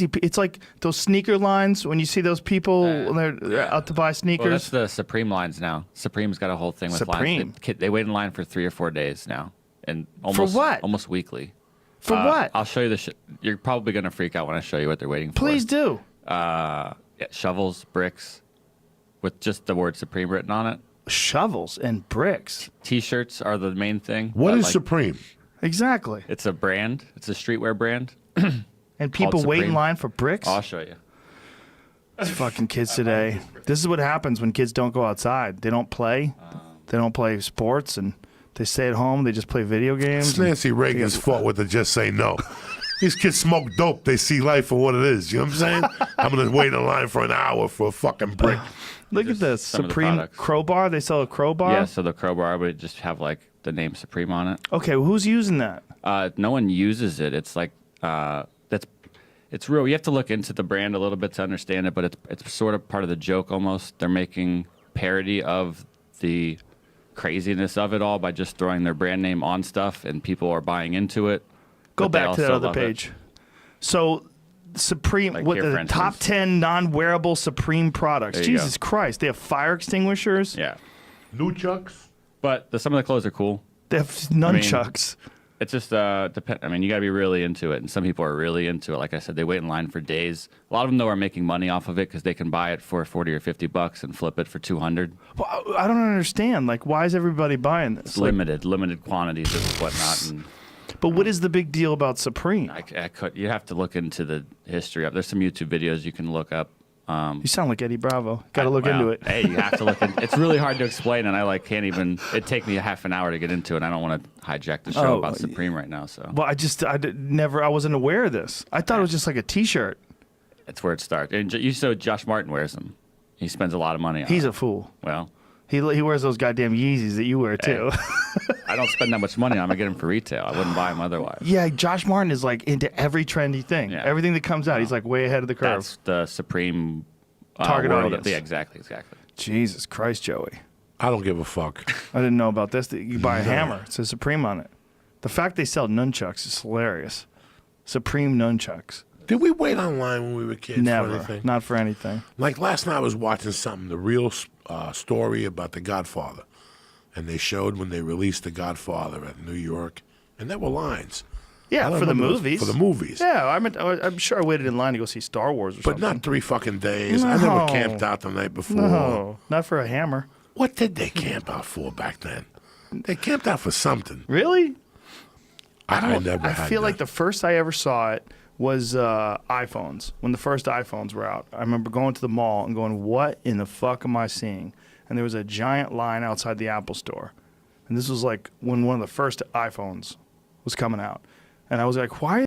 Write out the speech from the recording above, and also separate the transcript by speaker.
Speaker 1: It's like those sneaker lines when you see those people when they're out to buy sneakers.
Speaker 2: Well, that's the Supreme lines now. Supreme's got a whole thing with
Speaker 1: Supreme.
Speaker 2: lines. They wait in line for 3 or 4 days now, and almost
Speaker 1: For what?
Speaker 2: Almost weekly.
Speaker 1: For what?
Speaker 2: I'll show you the. You're probably gonna freak out when I show you what they're waiting for.
Speaker 1: Please do.
Speaker 2: Shovels, bricks, with just the word Supreme written on it.
Speaker 1: Shovels and bricks.
Speaker 2: T-shirts are the main thing.
Speaker 3: What is Supreme?
Speaker 1: Exactly.
Speaker 2: It's a brand. It's a streetwear brand.
Speaker 1: And people wait in line for bricks?
Speaker 2: I'll show you.
Speaker 1: These fucking kids today. This is what happens when kids don't go outside. They don't play. They don't play sports, and they stay at home. They just play video games.
Speaker 3: It's Nancy Reagan's fault with the just say no. These kids smoke dope. They see life for what it is. You know what I'm saying? I'm going to wait in line for an hour for a fucking brick.
Speaker 1: Look at this.
Speaker 2: some of the
Speaker 1: Supreme
Speaker 2: products.
Speaker 1: crowbar. They sell a crowbar?
Speaker 2: Yeah, so the crowbar would just have like the name Supreme on it.
Speaker 1: Okay, well, who's using that?
Speaker 2: No one uses it. It's like it's real. You have to look into the brand a little bit to understand it, but it's sort of part of the joke almost. They're making parody of the craziness of it all by just throwing their brand name on stuff, and people are buying into it.
Speaker 1: Go
Speaker 2: but they
Speaker 1: back to that
Speaker 2: also
Speaker 1: other
Speaker 2: love it.
Speaker 1: page. So, Supreme,
Speaker 2: Like
Speaker 1: what
Speaker 2: here, for
Speaker 1: the top
Speaker 2: instance.
Speaker 1: 10 non-wearable Supreme products?
Speaker 2: There you
Speaker 1: Jesus Christ. They have fire extinguishers.
Speaker 2: Yeah,
Speaker 3: Nunchucks?
Speaker 2: but some of the clothes are cool.
Speaker 1: They have nunchucks.
Speaker 2: It's just depend. I mean, you got to be really into it, and some people are really into it. Like I said, they wait in line for days. A lot of them though are making money off of it because they can buy it for $40 or $50 and flip it for $200.
Speaker 1: Well, I don't understand. Like, why is everybody buying this?
Speaker 2: It's limited quantities and whatnot. And
Speaker 1: But what is the big deal about Supreme?
Speaker 2: you have to look into the history of. There's some YouTube videos you can look up.
Speaker 1: You sound like Eddie Bravo. Got to look into it.
Speaker 2: Hey, you have to look. It's really hard to explain, and I can't even. It'd take me a half an hour to get into it. I don't want to hijack the show about Supreme right now. So
Speaker 1: Well, I wasn't aware of this. I thought it was just like a T-shirt.
Speaker 2: that's where it starts. And you saw Josh Martin wears them. He spends a lot of money on.
Speaker 1: He's
Speaker 2: it.
Speaker 1: a fool.
Speaker 2: Well,
Speaker 1: He wears those goddamn Yeezys that you wear too.
Speaker 2: I don't spend that much money on them. I get them for retail. I wouldn't buy them otherwise.
Speaker 1: Yeah, Josh Martin is like into every trendy thing.
Speaker 2: Yeah.
Speaker 1: Everything that comes out, he's like way ahead of the curve.
Speaker 2: That's the Supreme
Speaker 1: Target
Speaker 2: world.
Speaker 1: audience.
Speaker 2: Yeah, exactly.
Speaker 1: Jesus Christ, Joey.
Speaker 3: I don't give a fuck.
Speaker 1: I didn't know about this. You buy a hammer. It says Supreme on it. The fact they sell nunchucks is hilarious. Supreme nunchucks.
Speaker 3: Did we wait online when we were kids for
Speaker 1: Never.
Speaker 3: anything?
Speaker 1: Not for anything.
Speaker 3: Like last night I was watching something, the real story about The Godfather. And they showed when they released The Godfather at New York. And there were lines. I
Speaker 1: Yeah,
Speaker 3: don't
Speaker 1: for the
Speaker 3: remember
Speaker 1: movies.
Speaker 3: For the movies.
Speaker 1: Yeah, I'm sure I waited in line to go see Star Wars or
Speaker 3: But
Speaker 1: something.
Speaker 3: not 3 fucking days. I
Speaker 1: No.
Speaker 3: never camped out the night before.
Speaker 1: No, not for a hammer.
Speaker 3: What did they camp out for back then? They camped out for something.
Speaker 1: Really?
Speaker 3: I never
Speaker 1: I
Speaker 3: had
Speaker 1: feel
Speaker 3: that.
Speaker 1: like the first I ever saw it was iPhones. When the first iPhones were out, I remember going to the mall and going, "What in the fuck am I seeing?" And there was a giant line outside the Apple store, and this was like when one of the first iPhones was coming out, and I was like, "Why